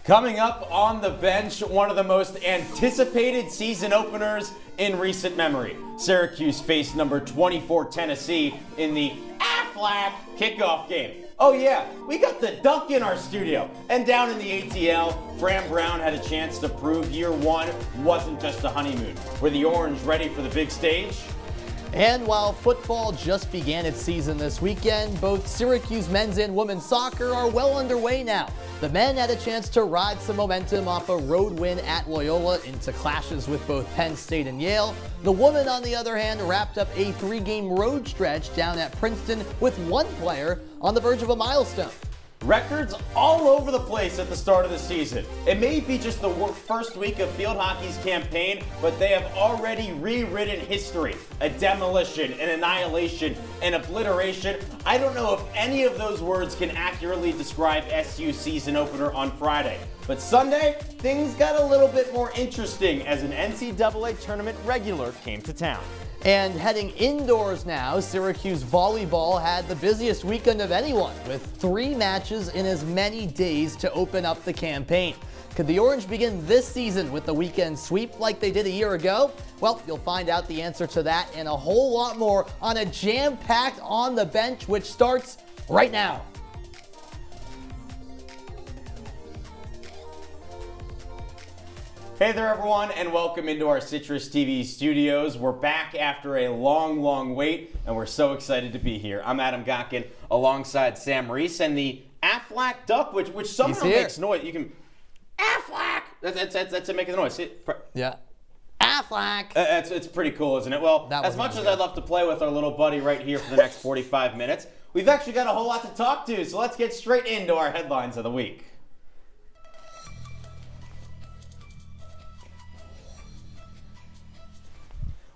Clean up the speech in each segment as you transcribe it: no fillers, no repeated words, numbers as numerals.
Coming up on the bench, one of the most anticipated season openers in recent memory. Syracuse faced number 24 Tennessee in the Aflac kickoff game. Oh yeah, we got the duck in our studio. And down in the ATL, Fran Brown had a chance to prove year one wasn't just a honeymoon. Were the Orange ready for the big stage? And while football just began its season this weekend, both Syracuse men's and women's soccer are well underway now. The men had a chance to ride some momentum off a road win at Loyola into clashes with both Penn State and Yale. The women, on the other hand, wrapped up a 3-game road stretch down at Princeton with one player on the verge of a milestone. Records all over the place at the start of the season. It may be just the first week of field hockey's campaign, but they have already rewritten history. A demolition, an annihilation, an obliteration. I don't know if any of those words can accurately describe SU's season opener on Friday. But Sunday, things got a little bit more interesting as an NCAA tournament regular came to town. And heading indoors now, Syracuse Volleyball had the busiest weekend of anyone, with 3 matches in as many days to open up the campaign. Could the Orange begin this season with the weekend sweep like they did a year ago? Well, you'll find out the answer to that and a whole lot more on a jam-packed On the Bench, which starts right now. Hey there everyone, and welcome into our CitrusTV studios. We're back after a long wait, and we're so excited to be here. I'm Adam Gotkin alongside Sam Reis and the Aflac duck, which somehow makes noise. You can Aflac. That's making the noise. Yeah. Aflac. It's pretty cool, isn't it? Well, as much as I'd love to play with our little buddy right here for the next 45 minutes, we've actually got a whole lot to talk to, so let's get straight into our headlines of the week.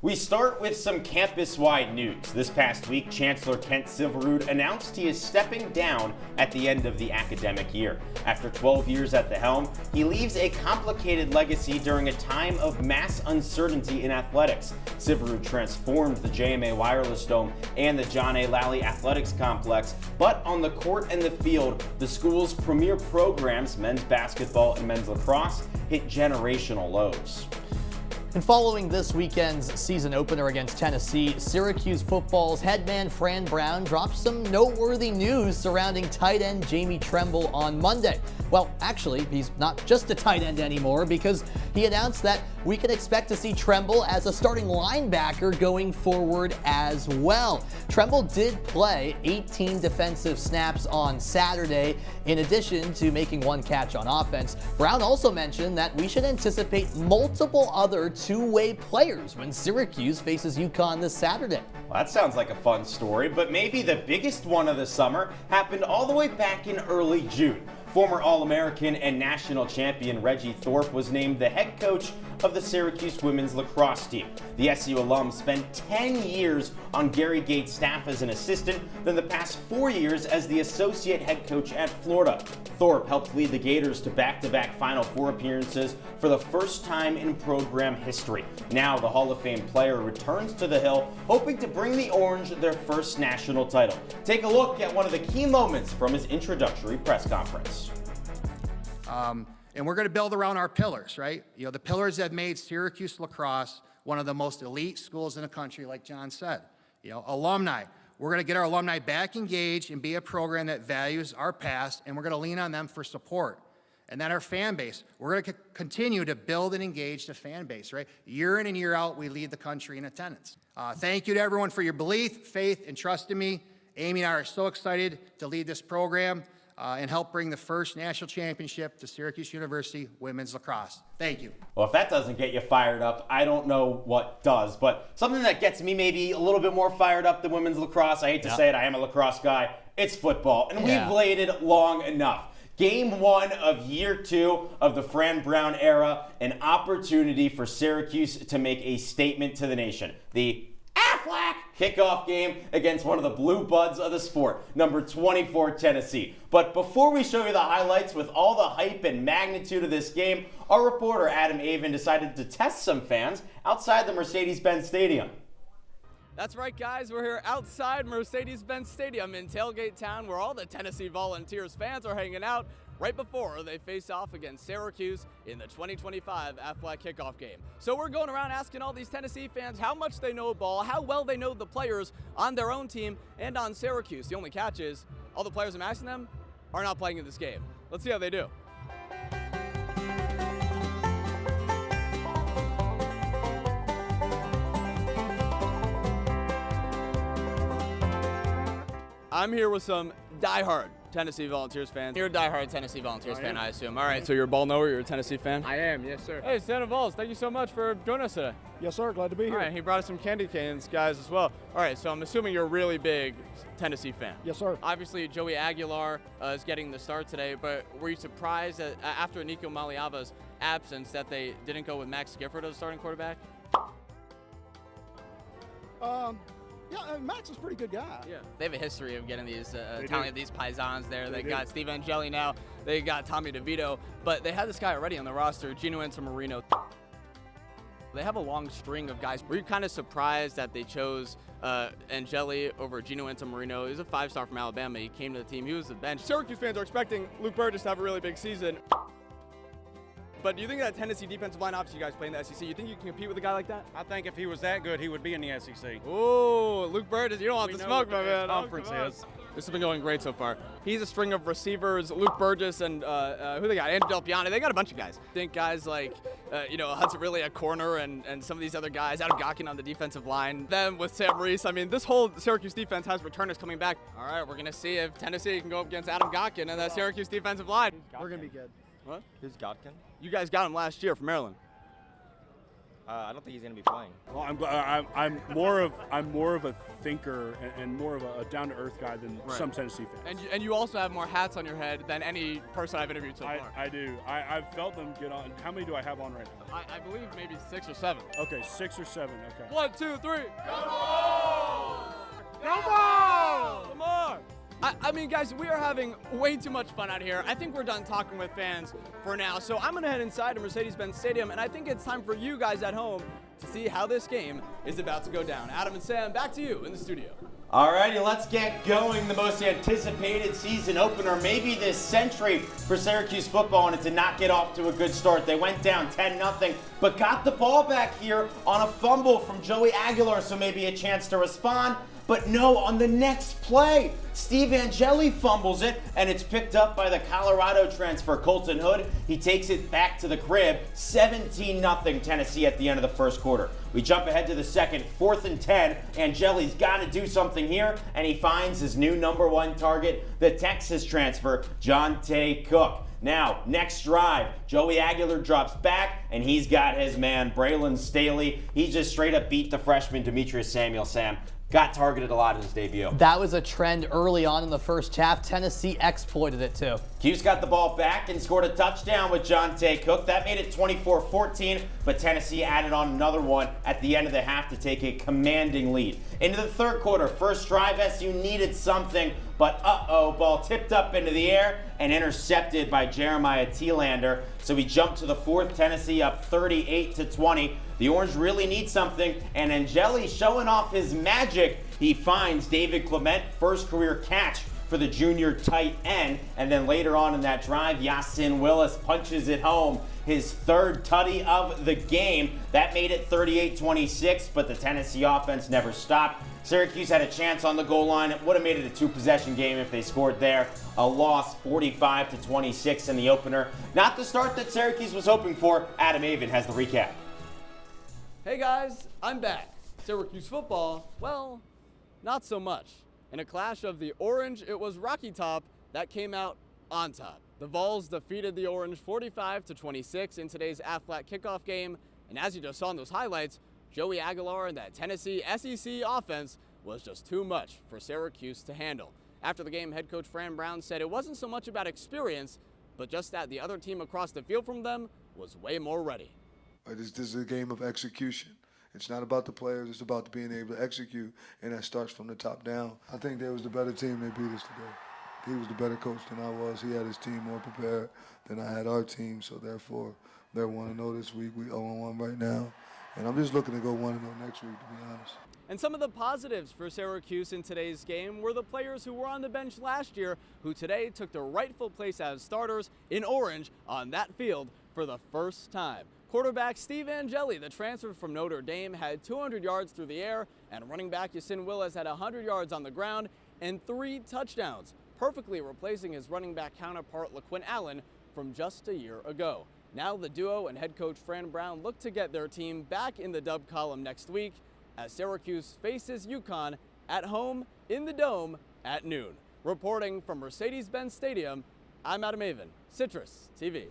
We start with some campus-wide news. This past week, Chancellor Kent Syverud announced he is stepping down at the end of the academic year. After 12 years at the helm, he leaves a complicated legacy during a time of mass uncertainty in athletics. Syverud transformed the JMA Wireless Dome and the John A. Lally Athletics Complex, but on the court and the field, the school's premier programs, men's basketball and men's lacrosse, hit generational lows. And following this weekend's season opener against Tennessee, Syracuse football's head man Fran Brown dropped some noteworthy news surrounding tight end Jamie Tremble on Monday. Well, actually, he's not just a tight end anymore, because he announced that we can expect to see Tremble as a starting linebacker going forward as well. Tremble did play 18 defensive snaps on Saturday, in addition to making 1 catch on offense. Brown also mentioned that we should anticipate multiple other two-way players when Syracuse faces UConn this Saturday. Well, that sounds like a fun story, but maybe the biggest one of the summer happened all the way back in early June. Former All-American and national champion Reggie Thorpe was named the head coach of the Syracuse women's lacrosse team. The SU alum spent 10 years on Gary Gates' staff as an assistant, then the past 4 years as the associate head coach at Florida. Thorpe helped lead the Gators to back-to-back Final Four appearances for the first time in program history. Now the Hall of Fame player returns to the Hill, hoping to bring the Orange their first national title. Take a look at one of the key moments from his introductory press conference. And we're going to build around our pillars, right? You know, the pillars that made Syracuse lacrosse one of the most elite schools in the country, like John said. You know, alumni. We're going to get our alumni back engaged and be a program that values our past, and we're going to lean on them for support. And then our fan base. We're going to continue to build and engage the fan base, right? Year in and year out, we lead the country in attendance. Thank you to everyone for your belief, faith, and trust in me. Amy and I are so excited to lead this program and help bring the first national championship to Syracuse University women's lacrosse. Thank you. Well, if that doesn't get you fired up, I don't know what does. But something that gets me maybe a little bit more fired up than women's lacrosse, I hate to say it, I am a lacrosse guy, it's football. And we've waited long enough. Game 1 of year 2 of the Fran Brown era, an opportunity for Syracuse to make a statement to the nation. The Aflac kickoff game against one of the blue buds of the sport, number 24 Tennessee. But before we show you the highlights with all the hype and magnitude of this game, our reporter Avin decided to test some fans outside the Mercedes-Benz Stadium. That's right, guys. We're here outside Mercedes-Benz Stadium in Tailgate Town, where all the Tennessee Volunteers fans are hanging out. right before they face off against Syracuse in the 2025 Athletic Kickoff game. So we're going around asking all these Tennessee fans how much they know of ball, how well they know the players on their own team and on Syracuse. The only catch is all the players I'm asking them are not playing in this game. Let's see how they do. I'm here with some diehard Tennessee Volunteers fans. You're a diehard Tennessee Volunteers fan, I assume. All right, so you're a ball knower, you're a Tennessee fan? I am, yes, sir. Hey, Santa Vols, thank you so much for joining us today. Yes, sir. Glad to be here. All right, he brought us some candy canes, guys, as well. All right, so I'm assuming you're a really big Tennessee fan. Yes, sir. Obviously, Joey Aguilar is getting the start today, but were you surprised that after Nico Maliava's absence that they didn't go with Max Gifford as starting quarterback? Yeah, Max is a pretty good guy. Yeah, they have a history of getting these these paisans there. They got Steve Angeli now. They got Tommy DeVito, but they had this guy already on the roster, Gino Antamarino. They have a long string of guys. Were you kind of surprised that they chose Angeli over Gino Antamarino? He was a 5-star from Alabama. He came to the team. He was the bench. Syracuse fans are expecting Luke Burgess to have a really big season. But do you think that Tennessee defensive line, obviously you guys play in the SEC, you think you can compete with a guy like that? I think if he was that good, he would be in the SEC. Oh, Luke Burgess, you don't want We the know smoke, what my man. conference is. This has been going great so far. He's a string of receivers, Luke Burgess and who they got? Andrew Del Piano. They got a bunch of guys. I think guys like, Hudson Ridley at corner and some of these other guys, out of Gotkin on the defensive line. Them with Sam Reis. I mean, this whole Syracuse defense has returners coming back. All right, we're going to see if Tennessee can go up against Adam Gotkin and that Syracuse defensive line. We're going to be good. What? Who's Gotkin? You guys got him last year from Maryland. I don't think he's going to be playing. Well, I'm more of a thinker and more of a down to earth guy than some Tennessee fans. And you also have more hats on your head than any person I've interviewed so far. I do. I've felt them get on. How many do I have on right now? I believe maybe 6 or 7. Okay, 6 or 7. Okay. 1, 2, 3. Come on! Come on! Come on! I mean, guys, we are having way too much fun out here. I think we're done talking with fans for now. So I'm going to head inside to Mercedes-Benz Stadium, and I think it's time for you guys at home to see how this game is about to go down. Adam and Sam, back to you in the studio. Alrighty, let's get going. The most anticipated season opener, maybe this century for Syracuse football, and it did not get off to a good start. They went down 10-0, but got the ball back here on a fumble from Joey Aguilar, so maybe a chance to respond. But no, on the next play, Steve Angeli fumbles it, and it's picked up by the Colorado transfer, Colton Hood. He takes it back to the crib, 17-0 Tennessee at the end of the first quarter. We jump ahead to the second, 4th and 10. Angeli's got to do something here, and he finds his new #1 target, the Texas transfer, Jonte Cook. Now, next drive, Joey Aguilar drops back, and he's got his man, Braylon Staley. He just straight up beat the freshman, Demetrius Samuel. Sam got targeted a lot in his debut. That was a trend early on in the first half. Tennessee exploited it too. Cuse got the ball back and scored a touchdown with Jonte Cook. That made it 24-14, but Tennessee added on another one at the end of the half to take a commanding lead. Into the third quarter, first drive, SU needed something, but ball tipped up into the air and intercepted by Jeremiah Thielander. So we jump to the fourth, Tennessee up 38-20. The Orange really need something, and Angeli showing off his magic. He finds David Clement, first career catch for the junior tight end, and then later on in that drive, Yasin Willis punches it home, his third tutty of the game. That made it 38-26, but the Tennessee offense never stopped. Syracuse had a chance on the goal line. It would have made it a 2-possession game if they scored there. A loss 45-26 in the opener. Not the start that Syracuse was hoping for. Adam Avin has the recap. Hey guys, I'm back. Syracuse football, well, not so much. In a clash of the Orange, it was Rocky Top that came out on top. The Vols defeated the Orange 45-26 in today's Aflac kickoff game, and as you just saw in those highlights, Joey Aguilar and that Tennessee SEC offense was just too much for Syracuse to handle. After the game, head coach Fran Brown said it wasn't so much about experience, but just that the other team across the field from them was way more ready. This is a game of execution. It's not about the players, it's about being able to execute, and that starts from the top down. I think they was the better team, they beat us today. He was the better coach than I was. He had his team more prepared than I had our team, so therefore they're 1-0 this week. We 0-1 right now, and I'm just looking to go 1-0 next week, to be honest. And some of the positives for Syracuse in today's game were the players who were on the bench last year, who today took their rightful place as starters in orange on that field for the first time. Quarterback Steve Angeli, the transfer from Notre Dame, had 200 yards through the air, and running back Yasin Willis had 100 yards on the ground and 3 touchdowns, perfectly replacing his running back counterpart LaQuinn Allen from just a year ago. Now the duo and head coach Fran Brown look to get their team back in the dub column next week as Syracuse faces UConn at home in the Dome at noon. Reporting from Mercedes-Benz Stadium, I'm Adam Avin, Citrus TV.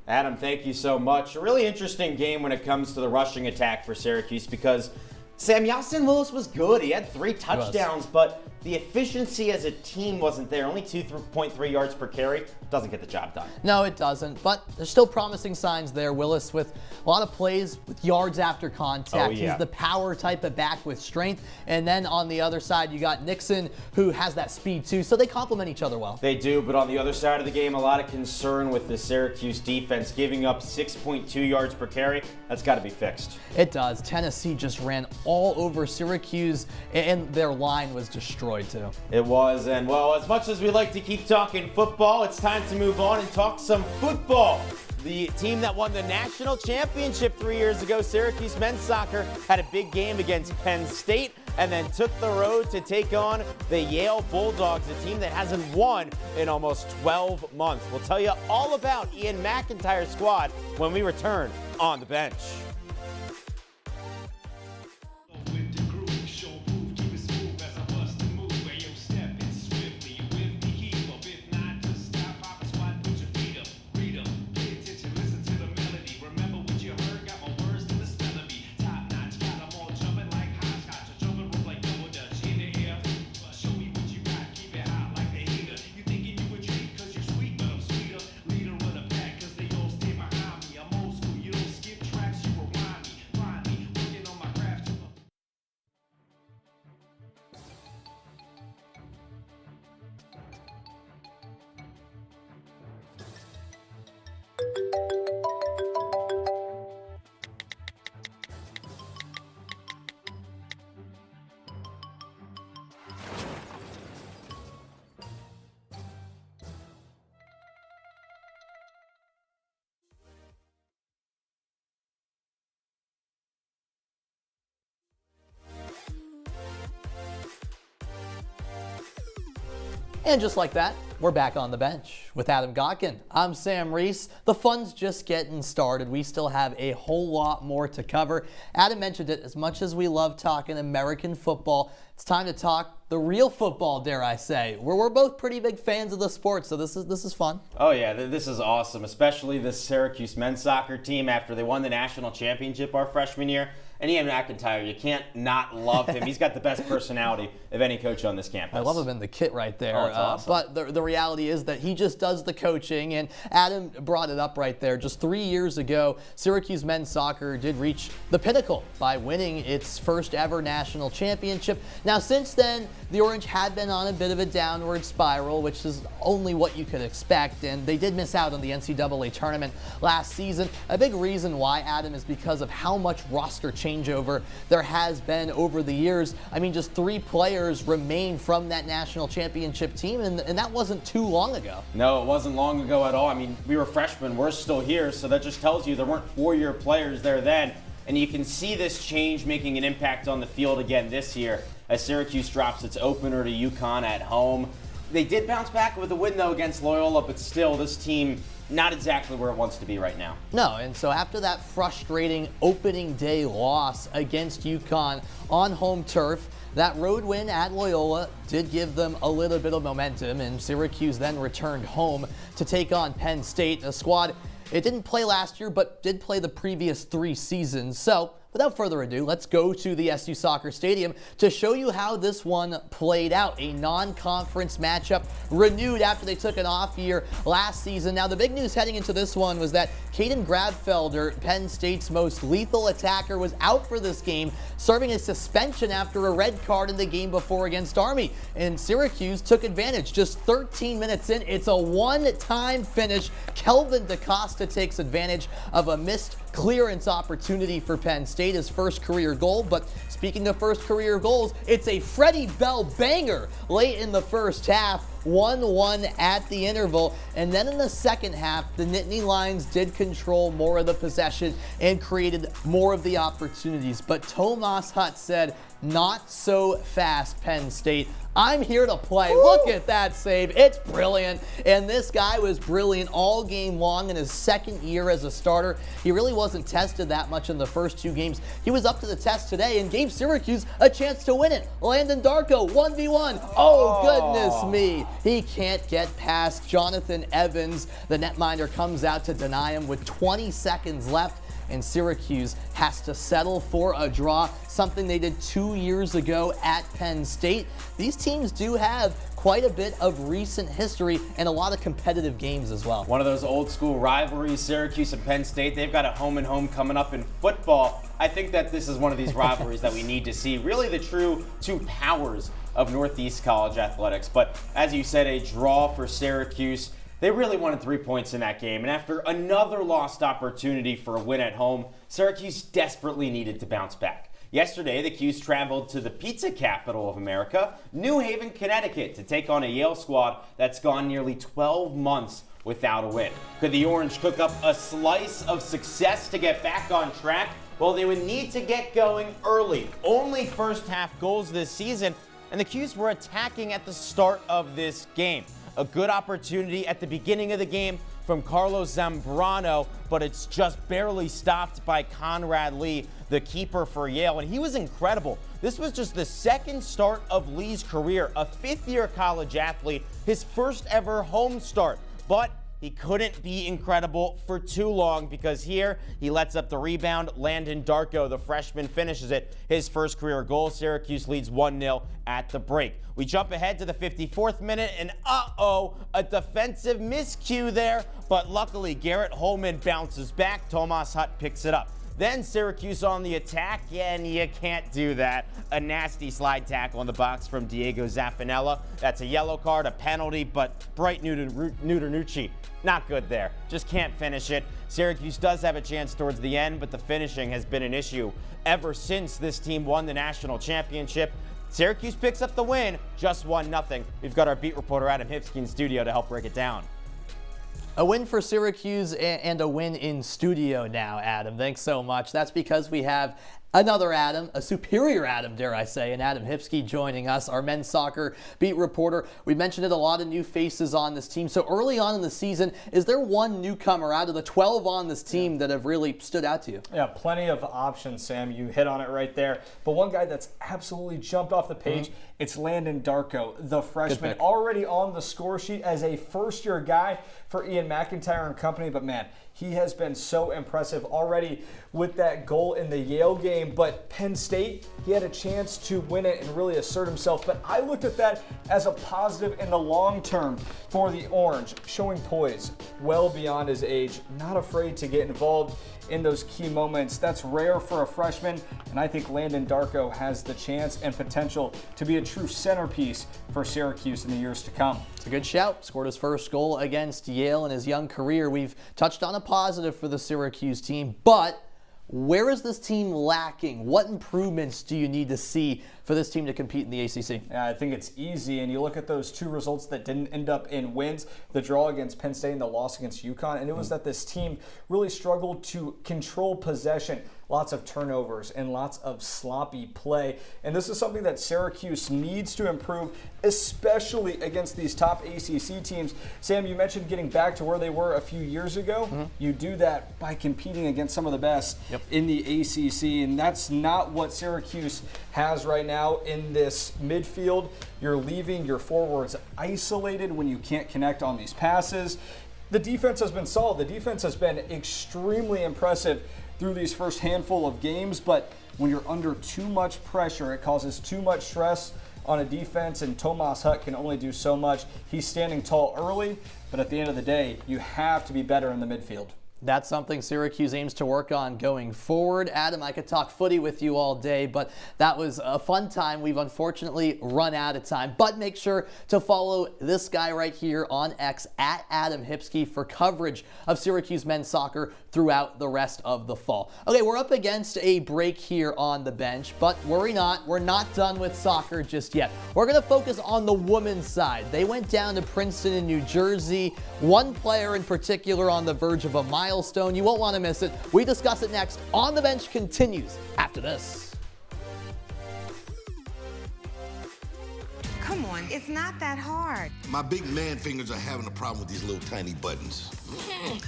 Adam, thank you so much. A really interesting game when it comes to the rushing attack for Syracuse because Sam Yasin Willis was good. He had 3 touchdowns, but the efficiency as a team wasn't there. Only 2.3 yards per carry. Doesn't get the job done. No, it doesn't, but there's still promising signs there. Willis with a lot of plays with yards after contact. Oh, yeah. He's the power type of back with strength. And then on the other side, you got Nixon, who has that speed too. So they complement each other well. They do, but on the other side of the game, a lot of concern with the Syracuse defense giving up 6.2 yards per carry. That's got to be fixed. It does. Tennessee just ran all over Syracuse, and their line was destroyed too. It was, and well, as much as we like to keep talking football, it's time to move on and talk some football. The team that won the national championship 3 years ago, Syracuse men's soccer, had a big game against Penn State and then took the road to take on the Yale Bulldogs, a team that hasn't won in almost 12 months. We'll tell you all about Ian McIntyre's squad when we return on the bench. And just like that, we're back on the bench with Adam Gotkin. I'm Sam Reis. The fun's just getting started. We still have a whole lot more to cover. Adam mentioned it, as much as we love talking American football, it's time to talk the real football, dare I say. We're both pretty big fans of the sport, so this is fun. Oh yeah, this is awesome, especially the Syracuse men's soccer team after they won the national championship our freshman year. And Ian McIntyre, you can't not love him. He's got the best personality of any coach on this campus. I love him in the kit right there. Oh, it's awesome. But the reality is that he just does the coaching, and Adam brought it up right there. Just 3 years ago, Syracuse men's soccer did reach the pinnacle by winning its first ever national championship. Now, since then, the Orange had been on a bit of a downward spiral, which is only what you could expect, and they did miss out on the NCAA tournament last season. A big reason why, Adam, is because of how much roster changeover there has been over the years. I mean, just 3 players remain from that national championship team, and that wasn't too long ago. No, it wasn't long ago at all. I mean, we were freshmen, we're still here, so that just tells you there weren't 4-year players there then. And you can see this change making an impact on the field again this year as Syracuse drops its opener to UConn at home. They did bounce back with a win, though, against Loyola, but still, this team not exactly where it wants to be right now. No, and so after that frustrating opening day loss against UConn on home turf, that road win at Loyola did give them a little bit of momentum, and Syracuse then returned home to take on Penn State, a squad it didn't play last year but did play the previous 3 seasons. So without further ado, let's go to the SU Soccer Stadium to show you how this one played out. A non-conference matchup renewed after they took an off year last season. Now, the big news heading into this one was that Caden Grabfelder, Penn State's most lethal attacker, was out for this game, serving a suspension after a red card in the game before against Army. And Syracuse took advantage. Just 13 minutes in, it's a one-time finish. Kelvin DaCosta takes advantage of a missed clearance opportunity for Penn State. State his first career goal. But speaking of first career goals, it's a Freddie Bell banger late in the first half. 1-1 at the interval, and then in the second half, the Nittany Lions did control more of the possession and created more of the opportunities. But Tomas Hutt said, "Not so fast, Penn State. I'm here to play." Woo! Look at that save. It's brilliant. And this guy was brilliant all game long in his second year as a starter. He really wasn't tested that much in the first 2 games. He was up to the test today and gave Syracuse a chance to win it. Landon Darko, 1v1. Oh, goodness me. He can't get past Jonathan Evans. The netminder comes out to deny him with 20 seconds left, and Syracuse has to settle for a draw, something they did 2 years ago at Penn State. These teams do have quite a bit of recent history and a lot of competitive games as well. One of those old school rivalries, Syracuse and Penn State. They've got a home and home coming up in football. I think that this is one of these rivalries that we need to see. Really the true 2 powers of Northeast College athletics. But as you said, a draw for Syracuse. They really wanted 3 points in that game, and after another lost opportunity for a win at home, Syracuse desperately needed to bounce back. Yesterday, the Cuse traveled to the pizza capital of America, New Haven, Connecticut, to take on a Yale squad that's gone nearly 12 months without a win. Could the Orange cook up a slice of success to get back on track? Well, they would need to get going early. Only first half goals this season, and the Cuse were attacking at the start of this game. A good opportunity at the beginning of the game from Carlos Zambrano, but it's just barely stopped by Conrad Lee, the keeper for Yale, and he was incredible. This was just the second start of Lee's career, a 5th-year college athlete, his first ever home start, but he couldn't be incredible for too long because here he lets up the rebound. Landon Darko, the freshman, finishes it. His first career goal. Syracuse leads 1-0 at the break. We jump ahead to the 54th minute, and a defensive miscue there, but luckily Garrett Holman bounces back. Tomas Hutt picks it up. Then Syracuse on the attack, and you can't do that. A nasty slide tackle in the box from Diego Zaffanella. That's a yellow card, a penalty, but Bright Nudernucci, not good there. Just can't finish it. Syracuse does have a chance towards the end, but the finishing has been an issue ever since this team won the national championship. Syracuse picks up the win, just 1-0. We've got our beat reporter Adam Hipsky in studio to help break it down. A win for Syracuse and a win in studio now, Adam. Thanks so much. That's because we have another Adam, a superior Adam, dare I say, and Adam Hipsky joining us, our men's soccer beat reporter. We mentioned it, a lot of new faces on this team. So early on in the season, is there one newcomer out of the 12 on this team that have really stood out to you? Yeah, plenty of options, Sam. You hit on it right there. But one guy that's absolutely jumped off the page, it's Landon Darko, the freshman, already on the score sheet as a first-year guy for Ian McIntyre and company. But man, he has been so impressive already with that goal in the Yale game. But Penn State, he had a chance to win it and really assert himself. But I looked at that as a positive in the long term for the Orange, showing poise well beyond his age, not afraid to get involved in those key moments. That's rare for a freshman, and I think Landon Darko has the chance and potential to be a true centerpiece for Syracuse in the years to come. It's a good shout. Scored his first goal against Yale in his young career. We've touched on a positive for the Syracuse team, but where is this team lacking? What improvements do you need to see for this team to compete in the ACC? Yeah, I think it's easy, and you look at those 2 results that didn't end up in wins, the draw against Penn State and the loss against UConn, and it was that this team really struggled to control possession. Lots of turnovers and lots of sloppy play. And this is something that Syracuse needs to improve, especially against these top ACC teams. Sam, you mentioned getting back to where they were a few years ago. You do that by competing against some of the best in the ACC, and that's not what Syracuse has right now in this midfield. You're leaving your forwards isolated when you can't connect on these passes. The defense has been solid. The defense has been extremely impressive through these first handful of games, but when you're under too much pressure, it causes too much stress on a defense, and Tomas Hutt can only do so much. He's standing tall early, but at the end of the day, you have to be better in the midfield. That's something Syracuse aims to work on going forward. Adam, I could talk footy with you all day, but that was a fun time. We've unfortunately run out of time, but make sure to follow this guy right here on X at Adam Hipsky for coverage of Syracuse men's soccer throughout the rest of the fall. Okay, we're up against a break here on the bench, but worry not, we're not done with soccer just yet. We're going to focus on the women's side. They went down to Princeton in New Jersey. One player in particular on the verge of a milestone. You won't want to miss it. We discuss it next. On the Bench continues after this. Come on, it's not that hard. My big man fingers are having a problem with these little tiny buttons.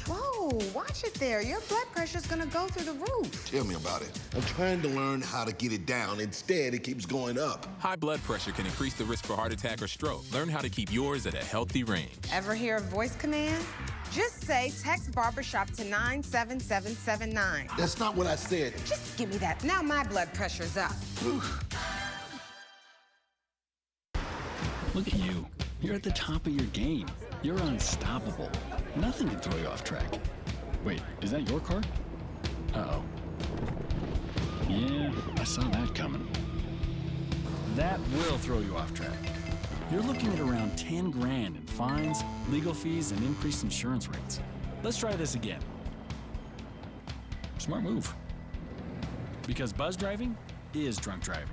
Whoa, watch it there. Your blood pressure's gonna go through the roof. Tell me about it. I'm trying to learn how to get it down. Instead, it keeps going up. High blood pressure can increase the risk for heart attack or stroke. Learn how to keep yours at a healthy range. Ever hear a voice command? Just say text barbershop to 97779. That's not what I said. Just give me that. Now my blood pressure's up. Look at you. You're at the top of your game. You're unstoppable. Nothing can throw you off track. Wait, is that your car? Uh-oh. Yeah, I saw that coming. That will throw you off track. You're looking at around 10 grand in fines, legal fees, and increased insurance rates. Let's try this again. Smart move. Because buzz driving is drunk driving.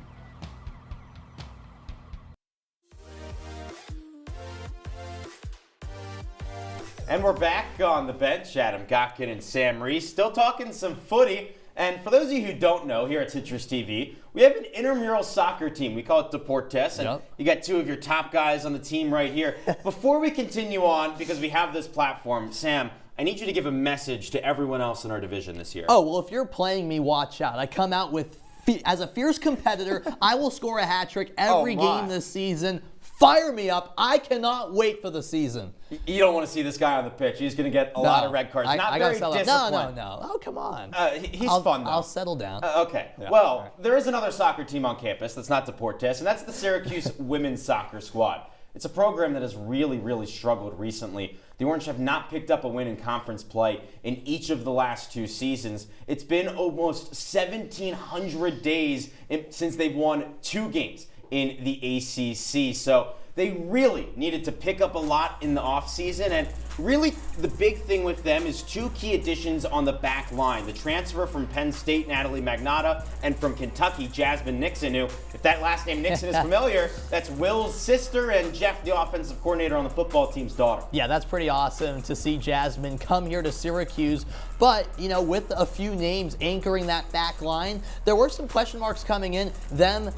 And we're back on the bench. Adam Gotkin and Sam Reis still talking some footy. And for those of you who don't know, here at CitrusTV, we have an intramural soccer team. We call it Deportes. And you got two of your top guys on the team right here. Before we continue on, because we have this platform, Sam, I need you to give a message to everyone else in our division this year. Oh, well, if you're playing me, watch out. I come out with, as a fierce competitor, I will score a hat trick every game this season. Fire me up. I cannot wait for the season. You don't want to see this guy on the pitch. He's going to get a lot of red cards. Not very disciplined. No. Oh, come on. He's fun, though. I'll settle down. Okay. Yeah. Well, there is another soccer team on campus that's not Deportes, and that's the Syracuse women's soccer squad. It's a program that has really struggled recently. The Orange have not picked up a win in conference play in each of the last 2 seasons. It's been almost 1,700 days since they've won 2 games in the ACC. So they really needed to pick up a lot in the offseason, and really the big thing with them is 2 key additions on the back line. The transfer from Penn State, Natalie Magnotta, and from Kentucky, Jasmine Nixon, who, if that last name Nixon is familiar, that's Will's sister and Jeff, the offensive coordinator on the football team's daughter. Yeah, that's pretty awesome to see Jasmine come here to Syracuse. But, you know, with a few names anchoring that back line, there were some question marks coming in. Them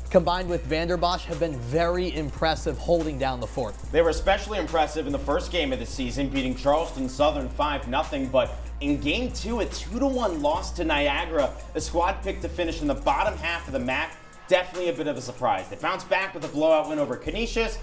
combined with Vanderbosch have been very impressive holding down the fort. They were especially impressive in the first game of the season, beating Charleston Southern 5-0, but in Game 2, a 2-1 loss to Niagara, the squad picked to finish in the bottom half of the MAC. Definitely a bit of a surprise. They bounced back with a blowout win over Canisius,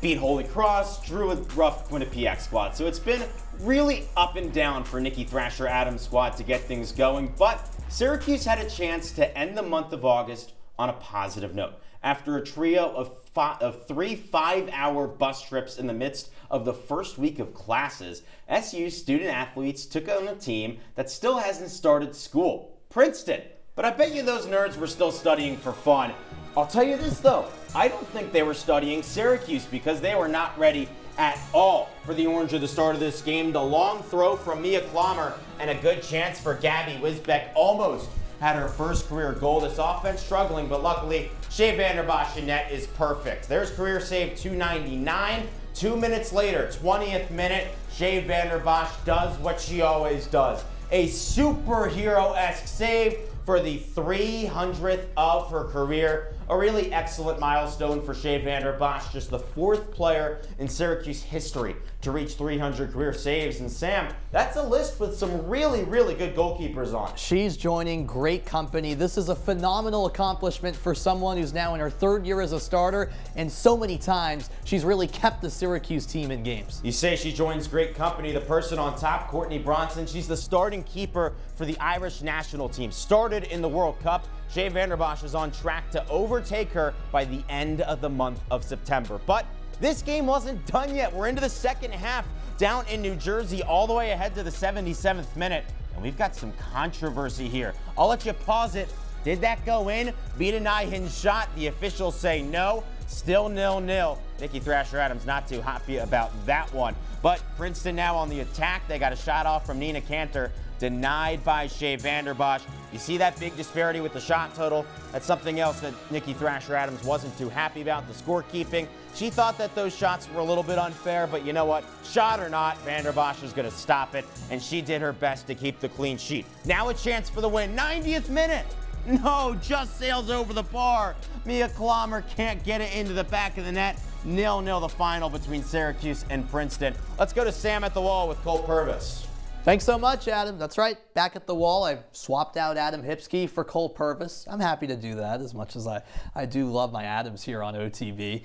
beat Holy Cross, drew a rough Quinnipiac squad. So it's been really up and down for Nikki Thrasher-Adams' squad to get things going, but Syracuse had a chance to end the month of August on a positive note. After a trio of 3 5-hour bus trips in the midst of the first week of classes, SU student athletes took on a team that still hasn't started school, Princeton. But I bet you those nerds were still studying for fun. I'll tell you this though, I don't think they were studying Syracuse because they were not ready at all for the Orange at the start of this game. The long throw from Mia Clommer and a good chance for Gabby Wisbeck almost had her first career goal. This offense struggling, but luckily Shea Vanderbosch in net is perfect. There's career save 299. 2 minutes later, 20th minute, Shea Vanderbosch does what she always does. A superhero-esque save for the 300th of her career. A really excellent milestone for Shea Vanderbosch, just the 4th player in Syracuse history to reach 300 career saves. And Sam, that's a list with some really good goalkeepers on it. She's joining great company. This is a phenomenal accomplishment for someone who's now in her 3rd year as a starter, and so many times she's really kept the Syracuse team in games. You say she joins great company. The person on top, Courtney Bronson, she's the starting keeper for the Irish national team. Started in the World Cup. Shea Vanderbosch is on track to overtake her by the end of the month of September. But this game wasn't done yet. We're into the second half down in New Jersey, all the way ahead to the 77th minute. And we've got some controversy here. I'll let you pause it. Did that go in? Vita Nyhin's shot. The officials say no. Still 0-0. Nikki Thrasher-Adams not too happy about that one. But Princeton now on the attack. They got a shot off from Nina Cantor, denied by Shea Vanderbosch. You see that big disparity with the shot total? That's something else that Nikki Thrasher-Adams wasn't too happy about, the scorekeeping. She thought that those shots were a little bit unfair, but you know what? Shot or not, Vanderbosch is going to stop it, and she did her best to keep the clean sheet. Now a chance for the win. 90th minute. No, just sails over the bar. Mia Klammer can't get it into the back of the net. 0-0 the final between Syracuse and Princeton. Let's go to Sam at the wall with Cole Purvis. Thanks so much, Adam. That's right. Back at the wall, I've swapped out Adam Hipsky for Cole Purvis. I'm happy to do that, as much as I do love my Adams here on OTV.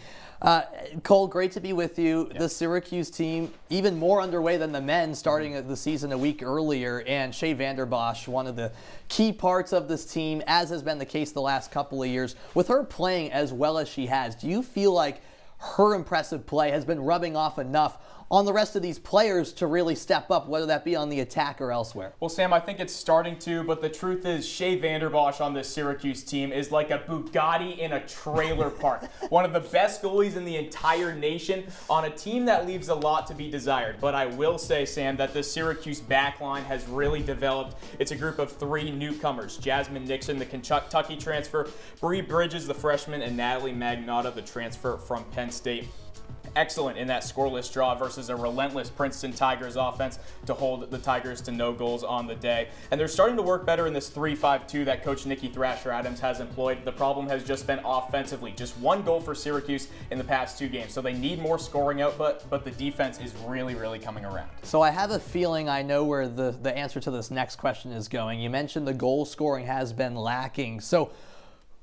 Cole, great to be with you. The Syracuse team, even more underway than the men, starting the season a week earlier. And Shea Vanderbosch, one of the key parts of this team, as has been the case the last couple of years. With her playing as well as she has, do you feel like her impressive play has been rubbing off enough on the rest of these players to really step up, whether that be on the attack or elsewhere? Well, Sam, I think it's starting to, but the truth is Shea Vanderbosch on this Syracuse team is like a Bugatti in a trailer park. One of the best goalies in the entire nation on a team that leaves a lot to be desired. But I will say, Sam, that the Syracuse backline has really developed. It's a group of 3 newcomers: Jasmine Nixon, the Kentucky transfer, Bree Bridges, the freshman, and Natalie Magnotta, the transfer from Penn State. Excellent in that scoreless draw versus a relentless Princeton Tigers offense to hold the Tigers to no goals on the day. And they're starting to work better in this 3-5-2 that Coach Nikki Thrasher-Adams has employed. The problem has just been offensively. Just 1 goal for Syracuse in the past 2 games. So they need more scoring output, but the defense is really, really coming around. So I have a feeling I know where the answer to this next question is going. You mentioned the goal scoring has been lacking. So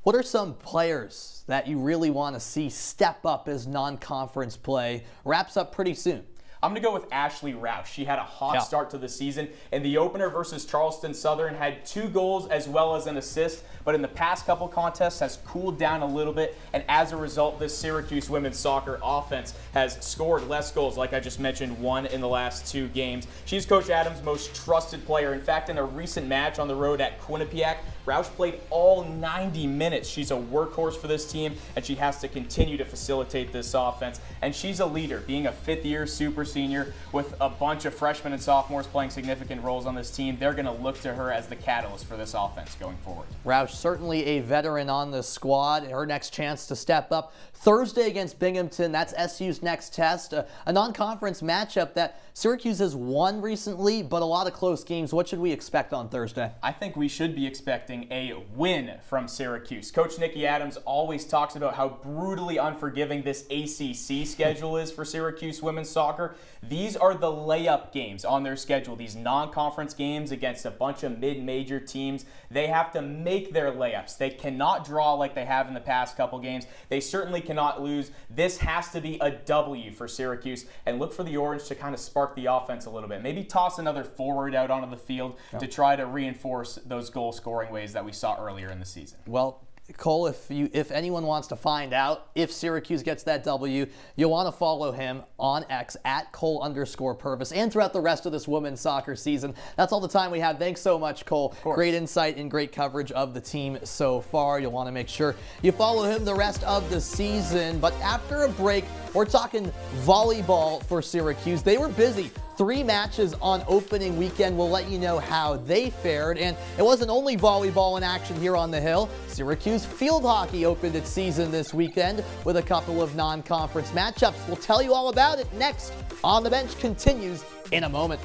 what are some players that you really want to see step up as non-conference play wraps up pretty soon? I'm going to go with Ashley Roush. She had a hot start to the season. In the opener versus Charleston Southern, had 2 goals as well as an assist, but in the past couple contests has cooled down a little bit, and as a result, this Syracuse women's soccer offense has scored less goals, like I just mentioned, 1 in the last 2 games. She's Coach Adams' most trusted player. In fact, in a recent match on the road at Quinnipiac, Roush played all 90 minutes. She's a workhorse for this team, and she has to continue to facilitate this offense. And she's a leader, being a 5th-year super senior with a bunch of freshmen and sophomores playing significant roles on this team. They're going to look to her as the catalyst for this offense going forward. Roush, certainly a veteran on the squad. Her next chance to step up Thursday against Binghamton. That's SU's next test. A non-conference matchup that Syracuse has won recently, but a lot of close games. What should we expect on Thursday? I think we should be expecting a win from Syracuse. Coach Nikki Adams always talks about how brutally unforgiving this ACC schedule is for Syracuse women's soccer. These are the layup games on their schedule, these non-conference games against a bunch of mid-major teams. They have to make their layups. They cannot draw like they have in the past couple games. They certainly cannot lose. This has to be a W for Syracuse, and look for the Orange to kind of spark the offense a little bit. Maybe toss another forward out onto the field to try to reinforce those goal-scoring ways that we saw earlier in the season. Well, Cole, if anyone wants to find out if Syracuse gets that W, you'll want to follow him on X at Cole_Purvis and throughout the rest of this women's soccer season. That's all the time we have. Thanks so much, Cole. Great insight and great coverage of the team so far. You'll want to make sure you follow him the rest of the season. But after a break, we're talking volleyball for Syracuse. They were busy. 3 matches on opening weekend. We'll let you know how they fared. And it wasn't only volleyball in action here on the Hill. Syracuse field hockey opened its season this weekend with a couple of non-conference matchups. We'll tell you all about it next. On the Bench continues in a moment.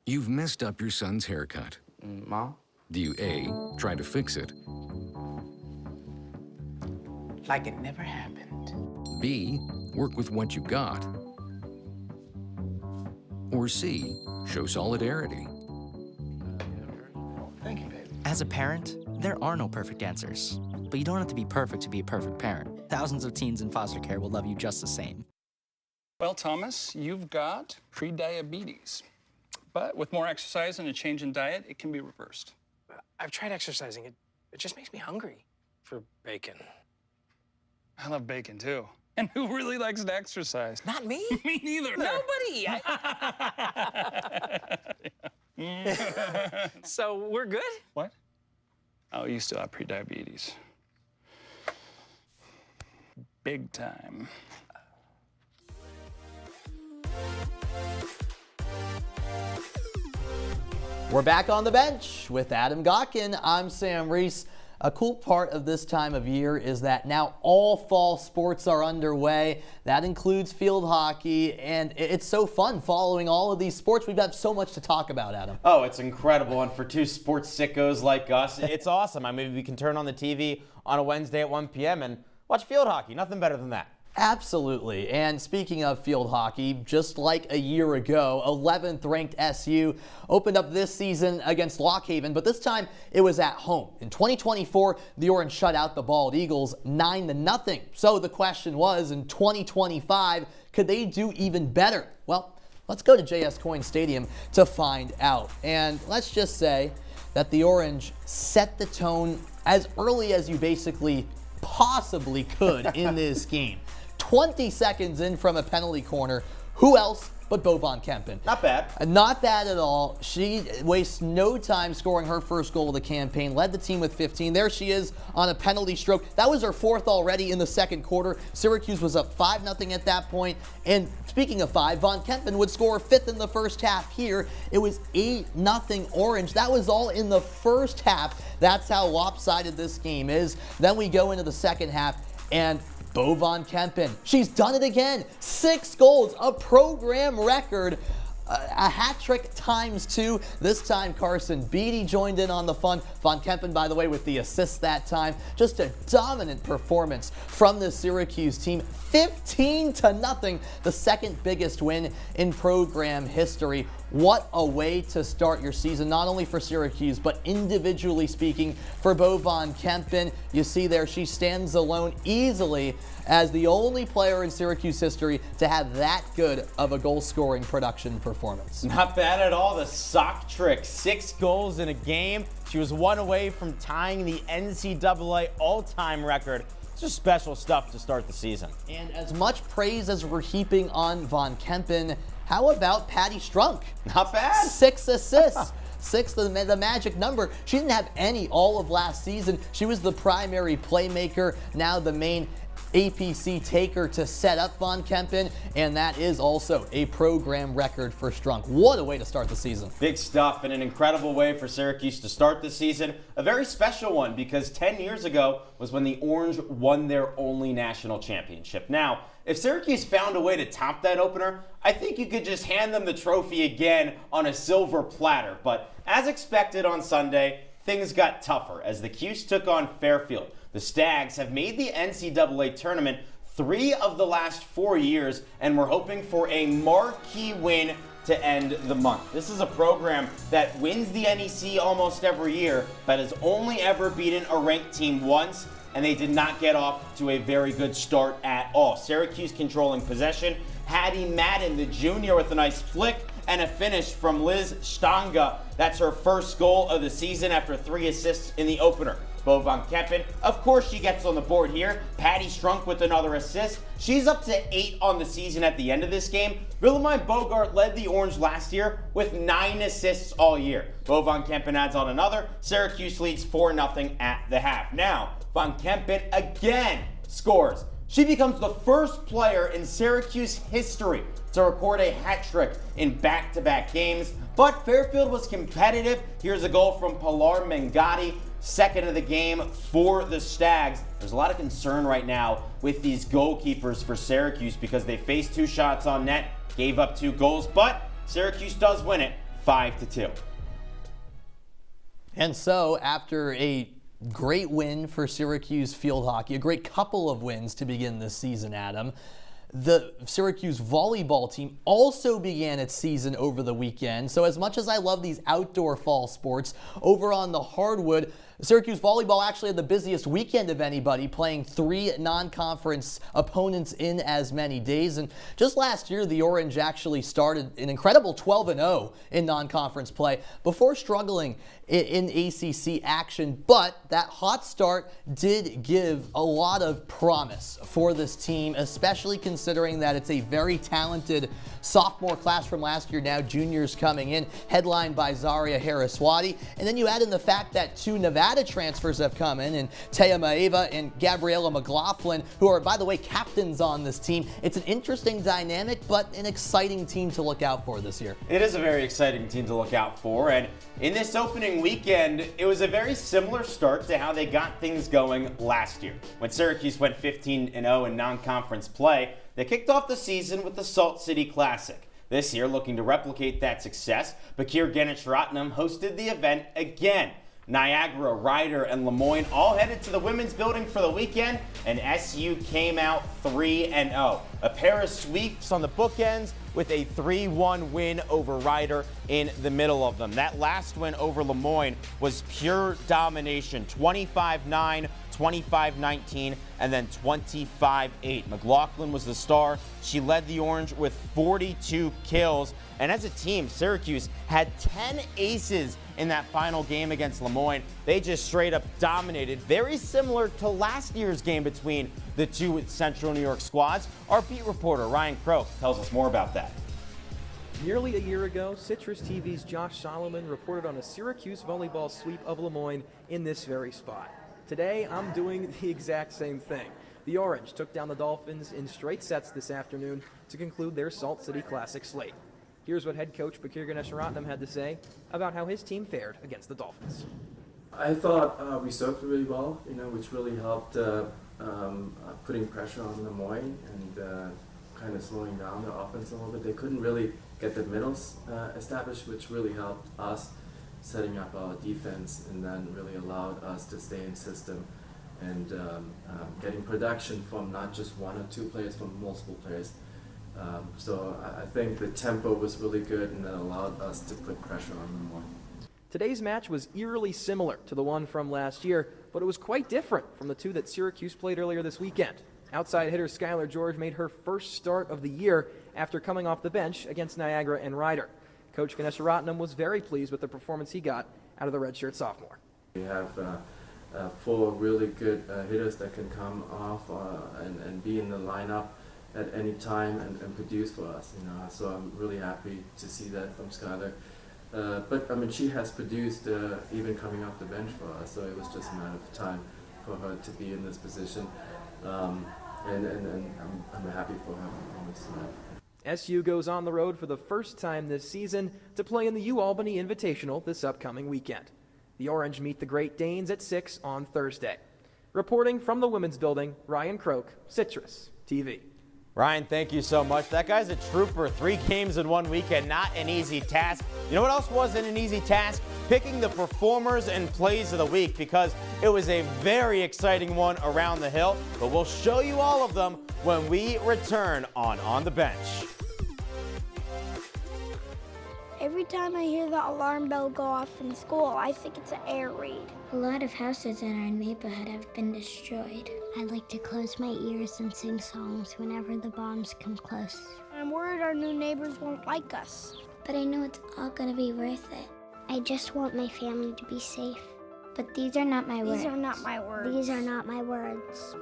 You've messed up your son's haircut. Mom? Do you A, try to fix it? Like it never happened. B, work with what you got? Or C, show solidarity? Thank you, baby. As a parent, there are no perfect answers. But you don't have to be perfect to be a perfect parent. Thousands of teens in foster care will love you just the same. Well, Thomas, you've got pre-diabetes. But with more exercise and a change in diet, it can be reversed. I've tried exercising. It just makes me hungry for bacon. I love bacon too. And who really likes to exercise? Not me. Me neither. Nobody. So we're good? What? Oh, you still have prediabetes. Big time. We're back on the bench with Adam Gotkin. I'm Sam Reis. A cool part of this time of year is that now all fall sports are underway. That includes field hockey, and it's so fun following all of these sports. We've got so much to talk about, Adam. Oh, it's incredible, and for two sports sickos like us, it's awesome. I mean, we can turn on the TV on a Wednesday at 1 p.m. and watch field hockey. Nothing better than that. Absolutely. And speaking of field hockey, just like a year ago, 11th ranked SU opened up this season against Lock Haven, but this time it was at home. In 2024, the Orange shut out the Bald Eagles 9-0. So the question was, in 2025, could they do even better? Well, let's go to JS Coyne Stadium to find out. And let's just say that the Orange set the tone as early as you basically possibly could in this game. 20 seconds in from a penalty corner. Who else but Bo Von Kempen? Not bad. Not bad at all. She wastes no time scoring her first goal of the campaign, led the team with 15. There she is on a penalty stroke. That was her fourth already in the second quarter. Syracuse was up 5-0 at that point. And speaking of 5, Von Kempen would score 5th in the first half here. It was 8-0 Orange. That was all in the first half. That's how lopsided this game is. Then we go into the second half, and Bo Von Kempen, she's done it again. 6 goals, a program record, a hat trick ×2. This time Carson Beatty joined in on the fun. Von Kempen, by the way, with the assist that time. Just a dominant performance from the Syracuse team. 15-0, the second biggest win in program history. What a way to start your season, not only for Syracuse, but individually speaking for Bo Von Kempen. You see there, she stands alone easily as the only player in Syracuse history to have that good of a goal-scoring production performance. Not bad at all. The sock trick, 6 goals in a game. She was 1 away from tying the NCAA all-time record. It's just special stuff to start the season. And as much praise as we're heaping on Von Kempen, how about Patty Strunk? Not bad. 6 assists. 6, the magic number. She didn't have any all of last season. She was the primary playmaker, now the main APC taker to set up Von Kempen, and that is also a program record for Strunk. What a way to start the season. Big stuff, and an incredible way for Syracuse to start the season. A very special one, because 10 years ago was when the Orange won their only national championship. Now, if Syracuse found a way to top that opener, I think you could just hand them the trophy again on a silver platter. But as expected on Sunday, things got tougher as the Cuse took on Fairfield. The Stags have made the NCAA tournament 3 of the last 4 years, and we're hoping for a marquee win to end the month. This is a program that wins the NEC almost every year, but has only ever beaten a ranked team once, and they did not get off to a very good start at all. Syracuse controlling possession. Hattie Madden, the junior, with a nice flick and a finish from Liz Stanga. That's her first goal of the season after 3 assists in the opener. Bo Von Kempen, of course she gets on the board here. Patty Strunk with another assist. She's up to 8 on the season at the end of this game. Wilhelmine Bogart led the Orange last year with 9 assists all year. Bo Von Kempen adds on another. Syracuse leads 4-0 at the half. Now, Von Kempen again scores. She becomes the first player in Syracuse history to record a hat trick in back-to-back games. But Fairfield was competitive. Here's a goal from Pilar Mengati. Second of the game for the Stags. There's a lot of concern right now with these goalkeepers for Syracuse because they faced 2 shots on net, gave up 2 goals, but Syracuse does win it 5-2. And so after a great win for Syracuse field hockey, a great couple of wins to begin this season, Adam, the Syracuse volleyball team also began its season over the weekend. So as much as I love these outdoor fall sports, over on the hardwood, Syracuse volleyball actually had the busiest weekend of anybody, playing 3 non-conference opponents in as many days. And just last year, the Orange actually started an incredible 12-0 in non-conference play before struggling in ACC action. But that hot start did give a lot of promise for this team, especially considering that it's a very talented sophomore class from last year, now juniors coming in, headlined by Zaria Haraswati. And then you add in the fact that 2 Nevada transfers have come in, and Taya Maeva and Gabriella McLaughlin, who are, by the way, captains on this team. It's an interesting dynamic, but an exciting team to look out for this year. It is a very exciting team to look out for, and in this opening weekend, it was a very similar start to how they got things going last year. When Syracuse went 15-0 in non-conference play, they kicked off the season with the Salt City Classic. This year, looking to replicate that success, Bakir Ganeshratnam hosted the event again. Niagara, Ryder, and Lemoyne all headed to the women's building for the weekend, and SU came out 3-0. A pair of sweeps on the bookends with a 3-1 win over Ryder in the middle of them. That last win over Lemoyne was pure domination, 25-9, 25-19, and then 25-8. McLaughlin was the star. She led the Orange with 42 kills. And as a team, Syracuse had 10 aces in that final game against Lemoyne. They just straight up dominated, very similar to last year's game between the two Central New York squads. Our beat reporter, Ryan Croke, tells us more about that. Nearly a year ago, CitrusTV's Josh Solomon reported on a Syracuse volleyball sweep of Lemoyne in this very spot. Today, I'm doing the exact same thing. The Orange took down the Dolphins in straight sets this afternoon to conclude their Salt City Classic slate. Here's what head coach Bakir Ganeshratnam had to say about how his team fared against the Dolphins. I thought we served really well, which really helped putting pressure on Lemoyne and kind of slowing down their offense a little bit. They couldn't really get the middles established, which really helped us setting up our defense, and then really allowed us to stay in system and getting production from not just 1 or 2 players, from multiple players. So I think the tempo was really good, and that allowed us to put pressure on them more. Today's match was eerily similar to the one from last year, but it was quite different from the 2 that Syracuse played earlier this weekend. Outside hitter Skylar George made her first start of the year after coming off the bench against Niagara and Ryder. Coach Ganeshratnam was very pleased with the performance he got out of the redshirt sophomore. We have 4 really good hitters that can come off and be in the lineup at any time and produce for us. So I'm really happy to see that from Skylar. But I mean, she has produced even coming off the bench for us, so it was just a matter of time for her to be in this position. And I'm happy for her performance tonight. SU goes on the road for the first time this season to play in the U-Albany Invitational this upcoming weekend. The Orange meet the Great Danes at 6 on Thursday. Reporting from the women's building, Ryan Croke, Citrus TV. Ryan, thank you so much. That guy's a trooper. 3 games in 1 weekend, not an easy task. You know what else wasn't an easy task? Picking the performers and plays of the week, because it was a very exciting one around the hill. But we'll show you all of them when we return on the bench. Every time I hear the alarm bell go off in school, I think it's an air raid. A lot of houses in our neighborhood have been destroyed. I like to close my ears and sing songs whenever the bombs come close. I'm worried our new neighbors won't like us. But I know it's all gonna be worth it. I just want my family to be safe. But these are not my words. These are not my words. These are not my words.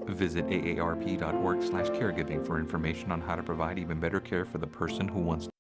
Visit aarp.org/caregiving for information on how to provide even better care for the person who wants to.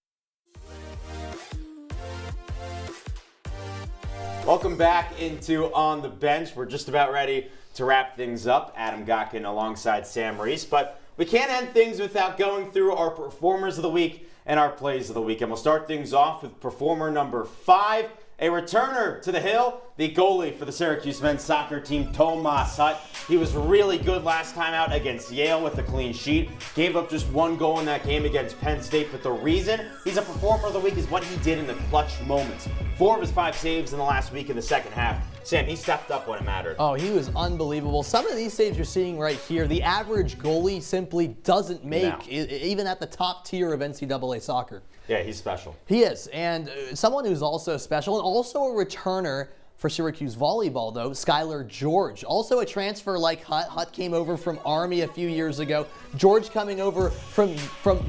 Welcome back into On the Bench. We're just about ready to wrap things up. Adam Gotkin alongside Sam Reis. But we can't end things without going through our performers of the week and our plays of the week. And we'll start things off with performer number 5, A returner to the hill, the goalie for the Syracuse men's soccer team, Tomas Hutt. He was really good last time out against Yale with a clean sheet. Gave up just 1 goal in that game against Penn State, but the reason he's a performer of the week is what he did in the clutch moments. 4 of his 5 saves in the last week in the second half. Sam, he stepped up when it mattered. Oh, he was unbelievable. Some of these saves you're seeing right here, the average goalie simply doesn't make, even at the top tier of NCAA soccer. Yeah, he's special. He is, and someone who's also special, and also a returner for Syracuse volleyball, though, Skylar George. Also a transfer like Hutt. Hutt came over from Army a few years ago. George coming over from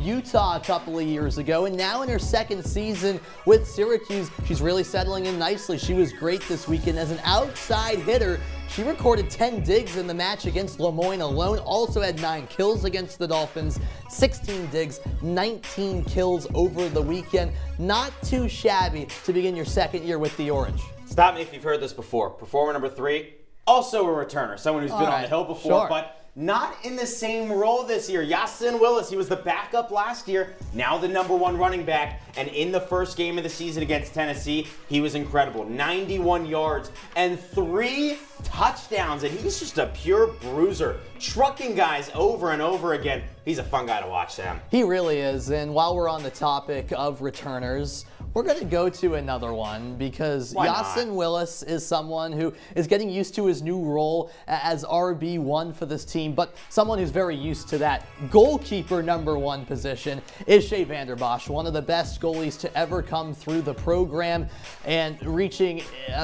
Utah a couple of years ago. And now in her second season with Syracuse, she's really settling in nicely. She was great this weekend as an outside hitter. She recorded 10 digs in the match against Lemoyne alone. Also had 9 kills against the Dolphins, 16 digs, 19 kills over the weekend. Not too shabby to begin your second year with the Orange. Stop me if you've heard this before. Performer number 3, also a returner. Someone who's been on the hill before, but not in the same role this year. Yasin Willis, he was the backup last year, now the #1 running back. And in the first game of the season against Tennessee, he was incredible. 91 yards and 3 touchdowns. And he's just a pure bruiser, trucking guys over and over again. He's a fun guy to watch, Sam. He really is. And while we're on the topic of returners, we're going to go to another one because Yasin Willis is someone who is getting used to his new role as RB1 for this team, but someone who's very used to that goalkeeper #1 position is Shea Vanderbosch, one of the best goalies to ever come through the program and reaching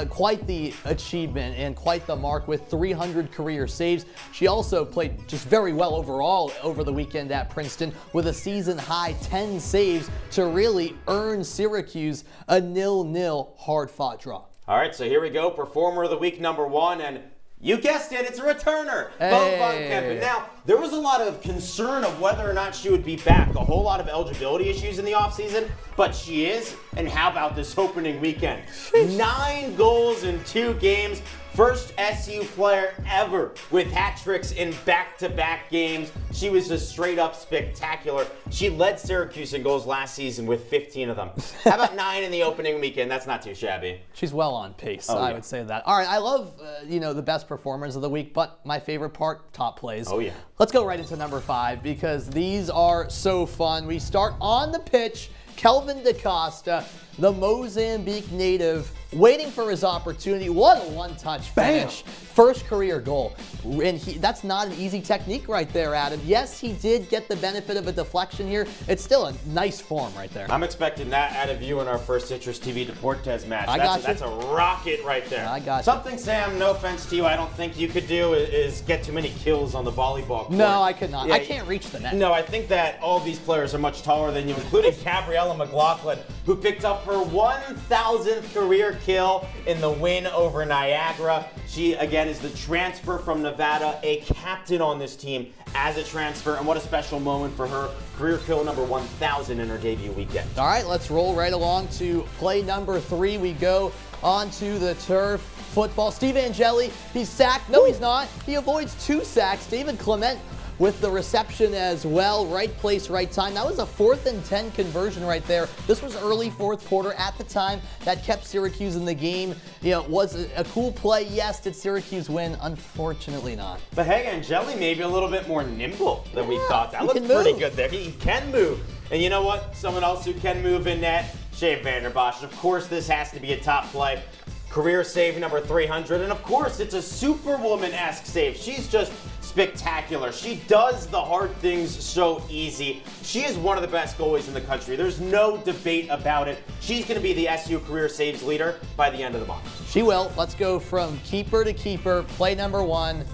quite the achievement and quite the mark with 300 career saves. She also played just very well overall over the weekend at Princeton with a season-high 10 saves to really earn Syracuse a 0-0 hard-fought draw. All right, so here we go. Performer of the week #1, and you guessed it, it's a returner. Bo Von Kempen. Now, there was a lot of concern of whether or not she would be back. A whole lot of eligibility issues in the offseason, but she is. And how about this opening weekend? 9 goals in 2 games. First SU player ever with hat tricks in back-to-back games. She was just straight up spectacular. She led Syracuse in goals last season with 15 of them. How about 9 in the opening weekend? That's not too shabby. She's well on pace, I would say that. All right, I love, the best performers of the week, but my favorite part, top plays. Oh, yeah. Let's go right into number 5 because these are so fun. We start on the pitch. Kelvin DaCosta, the Mozambique native, waiting for his opportunity. What a one-touch finish. First career goal. And that's not an easy technique right there, Adam. Yes, he did get the benefit of a deflection here. It's still a nice form right there. I'm expecting that out of you in our first CitrusTV Deportes match. That's a rocket right there. I got Something, Sam, no offense to you, I don't think you could do is get too many kills on the volleyball court. No, I could not. Yeah, I can't reach the net. No, I think that all these players are much taller than you, including Gabriella McLaughlin, who picked up her 1,000th career kill in the win over Niagara. She, again, is the transfer from Nevada, a captain on this team as a transfer, and what a special moment for her. Career kill number 1,000 in her debut weekend. All right, let's roll right along to play number 3. We go onto the turf. Football. Steve Angeli, he's sacked. No, he's not. He avoids 2 sacks. David Clement with the reception as well. Right place, right time. That was a 4th and 10 conversion right there. This was early 4th quarter at the time. That kept Syracuse in the game. Was a cool play. Yes, did Syracuse win? Unfortunately not. But hey, Angeli maybe a little bit more nimble than we thought. That looked pretty good there. He can move. And you know what? Someone else who can move in net, Shea Vanderbosch. Of course, this has to be a top play. Career save number 300. And of course, it's a Superwoman-esque save. She's just spectacular. She does the hard things so easy. She is one of the best goalies in the country. There's no debate about it. She's going to be the SU career saves leader by the end of the month. She will. Let's go from keeper to keeper. Play number 1.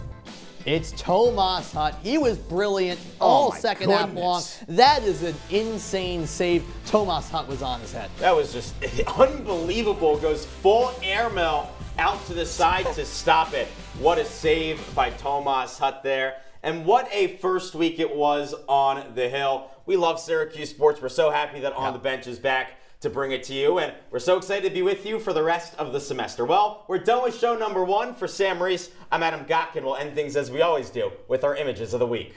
It's Tomas Hutt. He was brilliant all second half long. That is an insane save. Tomas Hutt was on his head. That was just unbelievable. Goes full airmail out to the side to stop it. What a save by Tomas Hutt there. And what a first week it was on the Hill. We love Syracuse sports. We're so happy that On the Bench is back to bring it to you, and we're so excited to be with you for the rest of the semester. Well, we're done with show number 1. For Sam Reis, I'm Adam Gotkin. We'll end things as we always do with our images of the week.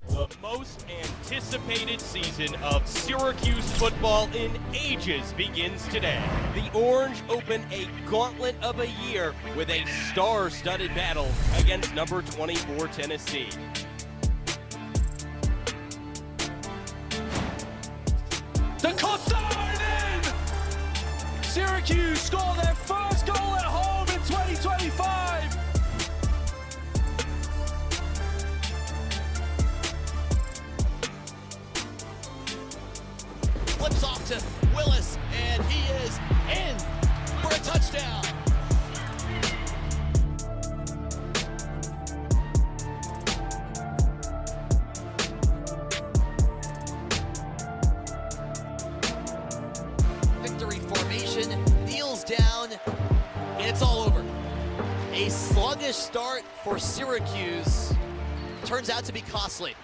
The most anticipated season of Syracuse football in ages begins today. The Orange open a gauntlet of a year with a star-studded battle against number 24 Tennessee. The Costa and in! Syracuse score their first goal at home in 2025. Flips off to Willis, and he is in for a touchdown. Victory formation, kneels down, and it's all over. A sluggish start for Syracuse turns out to be costly.